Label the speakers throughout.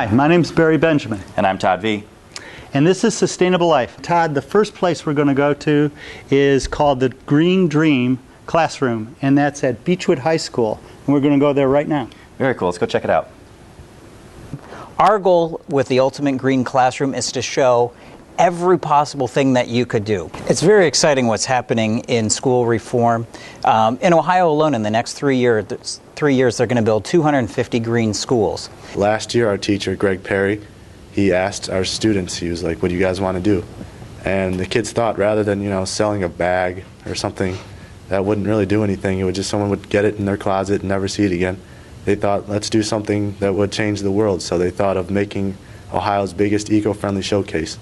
Speaker 1: Hi, my name's Barry Benjamin.
Speaker 2: And I'm Todd V.
Speaker 1: And this is Sustainable Life. Todd, the first place we're going to go to is called the GreenDream classroom, and that's at Beechwood High School. And we're going to go there right now.
Speaker 2: Very cool. Let's go check it out.
Speaker 3: Our goal with the Ultimate Green Classroom is to show every possible thing that you could do. It's very exciting what's happening in school reform. In Ohio alone, in the next 3 years, they're going to build 250 green schools.
Speaker 4: Last year, our teacher, Greg Perry, he asked our students, he was like, what do you guys want to do? And the kids thought rather than, selling a bag or something that wouldn't really do anything, it would just someone would get it in their closet and never see it again. They thought, let's do something that would change the world. So they thought of making Ohio's biggest eco-friendly showcase,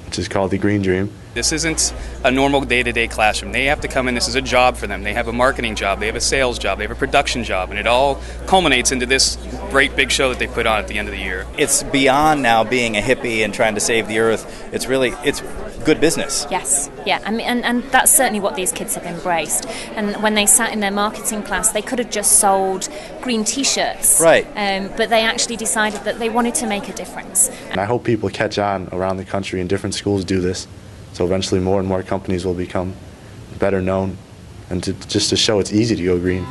Speaker 4: which is called the GreenDream.
Speaker 5: This isn't a normal day-to-day classroom. They have to come in, this is a job for them. They have a marketing job, they have a sales job, they have a production job, and it all culminates into this great big show that they put on at the end of the year.
Speaker 2: It's beyond now being a hippie and trying to save the earth. It's good business.
Speaker 6: Yes, yeah, and that's certainly what these kids have embraced. And when they sat in their marketing class, they could have just sold green T-shirts.
Speaker 2: Right.
Speaker 6: But they actually decided that they wanted to make a difference.
Speaker 4: And I hope people catch on around the country and different schools do this. So eventually more and more companies will become better known and just to show it's easy to go green.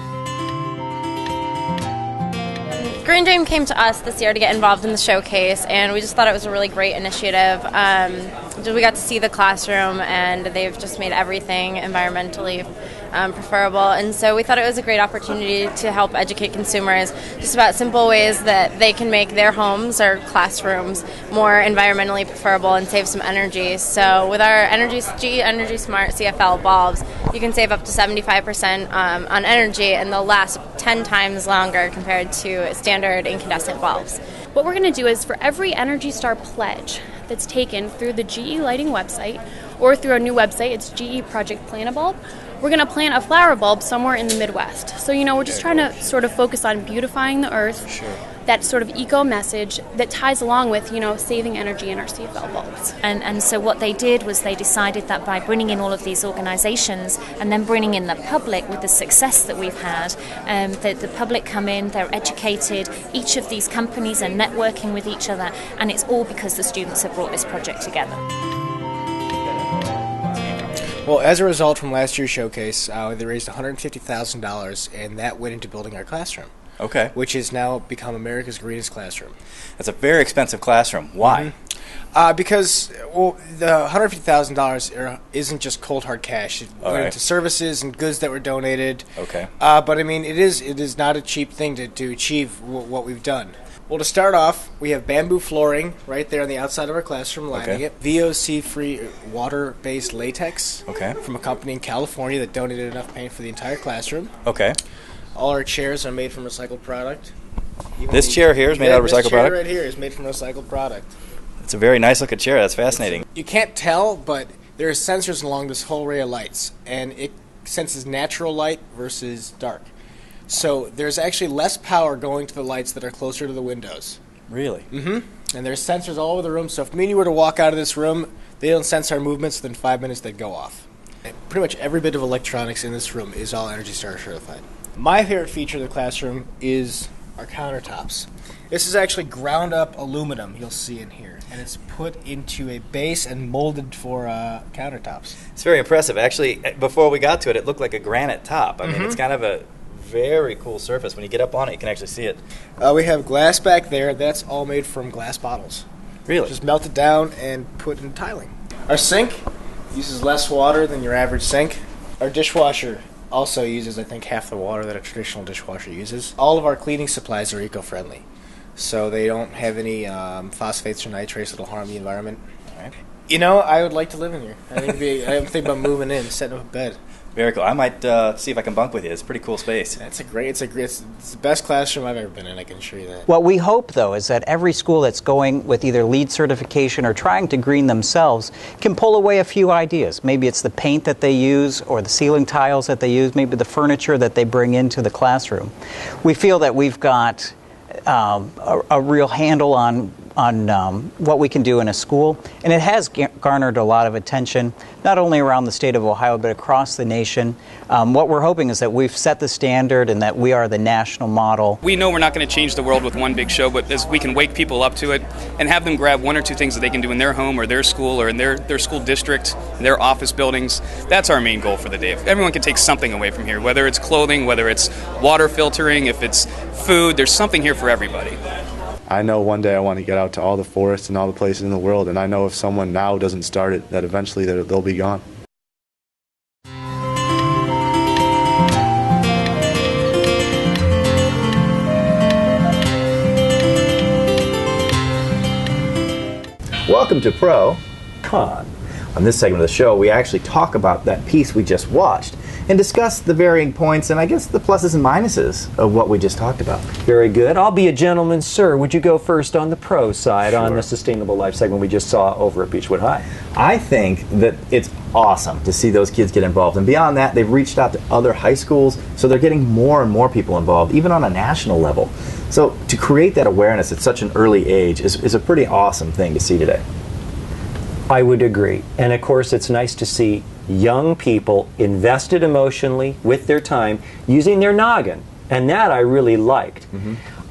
Speaker 7: GreenDream came to us this year to get involved in the showcase, and we just thought it was a really great initiative. We got to see the classroom, and they've just made everything environmentally preferable, and so we thought it was a great opportunity to help educate consumers just about simple ways that they can make their homes or classrooms more environmentally preferable and save some energy. So with our GE Energy Smart CFL bulbs, you can save up to 75% on energy, and they'll last 10 times longer compared to standard incandescent bulbs.
Speaker 8: What we're going to do is for every Energy Star pledge that's taken through the GE Lighting website or through our new website, it's GE Project Plant a Bulb, we're going to plant a flower bulb somewhere in the Midwest. So, we're just trying to sort of focus on beautifying the earth, sure. That sort of eco message that ties along with, saving energy in our CFL bulbs.
Speaker 6: And so what they did was they decided that by bringing in all of these organizations and then bringing in the public with the success that we've had, the public come in, they're educated, each of these companies are networking with each other, and it's all because the students have brought this project together.
Speaker 9: Well, as a result from last year's showcase, they raised $150,000, and that went into building our classroom.
Speaker 2: Okay.
Speaker 9: Which has now become America's greenest classroom.
Speaker 2: That's a very expensive classroom. Why?
Speaker 9: Mm-hmm. Because the $150,000 isn't just cold hard cash. It went into services and goods that were donated.
Speaker 2: Okay.
Speaker 9: But it is not a cheap thing to achieve what we've done. Well, to start off, we have bamboo flooring right there on the outside of our classroom lining it. VOC-free water-based latex from a company in California that donated enough paint for the entire classroom.
Speaker 2: Okay.
Speaker 9: All our chairs are made from recycled product.
Speaker 2: This chair here is made out of recycled product?
Speaker 9: This chair right here is made from recycled product.
Speaker 2: It's a very nice looking chair. That's fascinating.
Speaker 9: You can't tell, but there are sensors along this whole array of lights, and it senses natural light versus dark. So there's actually less power going to the lights that are closer to the windows.
Speaker 2: Really?
Speaker 9: Mm-hmm. And there's sensors all over the room, so if me and you were to walk out of this room, they don't sense our movements, within 5 minutes they'd go off. And pretty much every bit of electronics in this room is all Energy Star certified. My favorite feature of the classroom is our countertops. This is actually ground up aluminum you'll see in here, and it's put into a base and molded for countertops.
Speaker 2: It's very impressive. Actually, before we got to it, it looked like a granite top. I mean, it's kind of a very cool surface. When you get up on it, you can actually see it.
Speaker 9: We have glass back there. That's all made from glass bottles.
Speaker 2: Really?
Speaker 9: Just melt it down and put in tiling. Our sink uses less water than your average sink. Our dishwasher also uses, I think, half the water that a traditional dishwasher uses. All of our cleaning supplies are eco-friendly, so they don't have any phosphates or nitrates that will harm the environment.
Speaker 2: All right.
Speaker 9: I would like to live in here. I'm thinking about moving in, setting up a bed.
Speaker 2: Very cool. I might see if I can bunk with you. It's a pretty cool space.
Speaker 9: It's the best classroom I've ever been in, I can assure you that.
Speaker 3: What we hope, though, is that every school that's going with either LEED certification or trying to green themselves can pull away a few ideas. Maybe it's the paint that they use or the ceiling tiles that they use, maybe the furniture that they bring into the classroom. We feel that we've got a real handle on what we can do in a school, and it has garnered a lot of attention, not only around the state of Ohio, but across the nation. What we're hoping is that we've set the standard and that we are the national model.
Speaker 5: We know we're not going to change the world with one big show, but as we can wake people up to it and have them grab one or two things that they can do in their home or their school or in their school district, their office buildings, that's our main goal for the day. If everyone can take something away from here, whether it's clothing, whether it's water filtering, if it's food, there's something here for everybody.
Speaker 4: I know one day I want to get out to all the forests and all the places in the world, and I know if someone now doesn't start it, that eventually they'll be gone.
Speaker 10: Welcome to Pro Con. On this segment of the show, we actually talk about that piece we just watched and discuss the varying points and I guess the pluses and minuses of what we just talked about.
Speaker 11: Very good. I'll be a gentleman, sir. Would you go first on the pro side on the Sustainable Life segment we just saw over at Beechwood High?
Speaker 10: I think that it's awesome to see those kids get involved. And beyond that, they've reached out to other high schools, so they're getting more and more people involved, even on a national level. So to create that awareness at such an early age is a pretty awesome thing to see today.
Speaker 11: I would agree. And of course, it's nice to see young people invested emotionally with their time, using their noggin. And that I really liked.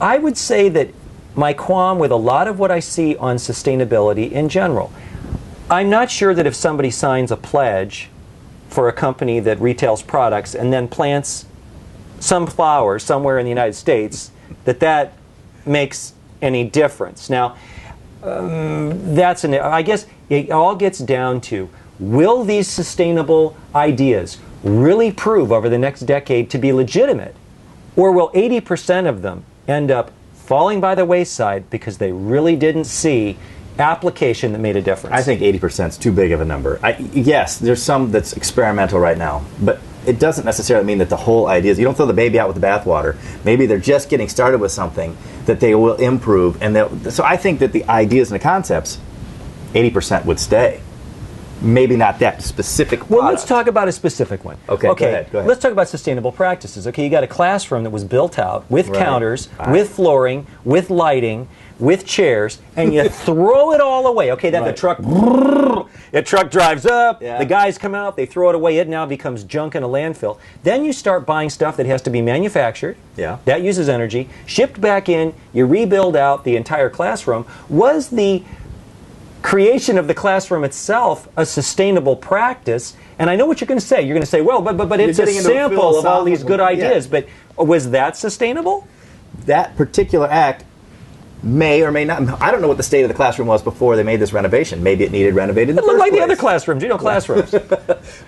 Speaker 11: I would say that my qualm with a lot of what I see on sustainability in general, I'm not sure that if somebody signs a pledge for a company that retails products and then plants some flowers somewhere in the United States, that makes any difference. Now, I guess it all gets down to, will these sustainable ideas really prove over the next decade to be legitimate? Or will 80% of them end up falling by the wayside because they really didn't see application that made a difference?
Speaker 10: I think 80% is too big of a number. Yes, there's some that's experimental right now, but it doesn't necessarily mean that the whole idea is, you don't throw the baby out with the bathwater. Maybe they're just getting started with something that they will improve. So I think that the ideas and the concepts, 80% would stay. Maybe not that specific product.
Speaker 11: Well, let's talk about a specific one.
Speaker 10: Okay, go ahead.
Speaker 11: Let's talk about sustainable practices. Okay, you got a classroom that was built out with counters, with flooring, with lighting, with chairs, and you throw it all away. Okay, then the truck drives up, the guys come out, they throw it away, it now becomes junk in a landfill. Then you start buying stuff that has to be manufactured, that uses energy, shipped back in, you rebuild out the entire classroom. Was the creation of the classroom itself a sustainable practice? And I know what you're going to say. You're going to say, well, but it's a sample of all these good ideas. But was that sustainable?
Speaker 10: That particular act may or may not. I don't know what the state of the classroom was before they made this renovation. Maybe it needed renovated.
Speaker 11: It looked like the other classrooms, classrooms.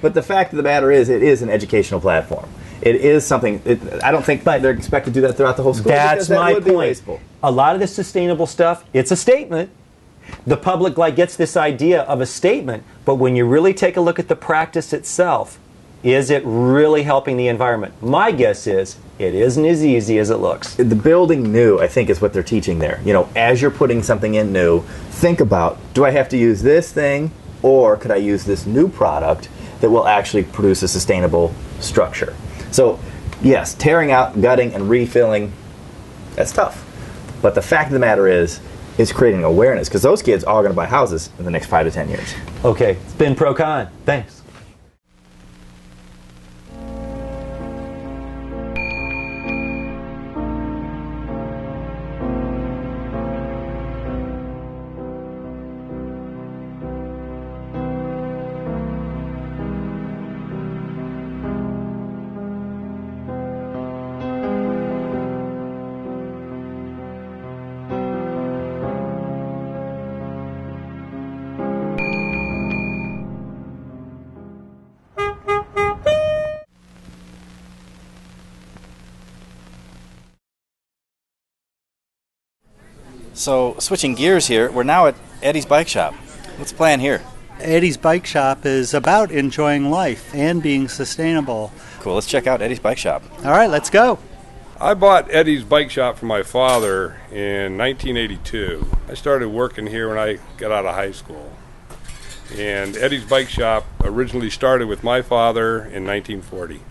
Speaker 10: But the fact of the matter is, it is an educational platform. It is something. I don't think they're expected to do that throughout the whole school.
Speaker 11: That's my point. A lot of the sustainable stuff, it's a statement. The public gets this idea of a statement, but when you really take a look at the practice itself, is it really helping the environment? My guess is it isn't as easy as it looks.
Speaker 10: The building new, I think, is what they're teaching there. As you're putting something in new, think about, do I have to use this thing, or could I use this new product that will actually produce a sustainable structure? So, yes, tearing out, gutting, and refilling, that's tough. But the fact of the matter is creating awareness, because those kids are going to buy houses in the next 5 to 10 years.
Speaker 11: Okay, it's been Pro Con. Thanks.
Speaker 2: So, switching gears here, we're now at Eddie's Bike Shop. What's the plan here?
Speaker 1: Eddie's Bike Shop is about enjoying life and being sustainable.
Speaker 2: Cool, let's check out Eddie's Bike Shop.
Speaker 1: All right, let's go.
Speaker 12: I bought Eddie's Bike Shop from my father in 1982. I started working here when I got out of high school. And Eddie's Bike Shop originally started with my father in 1940.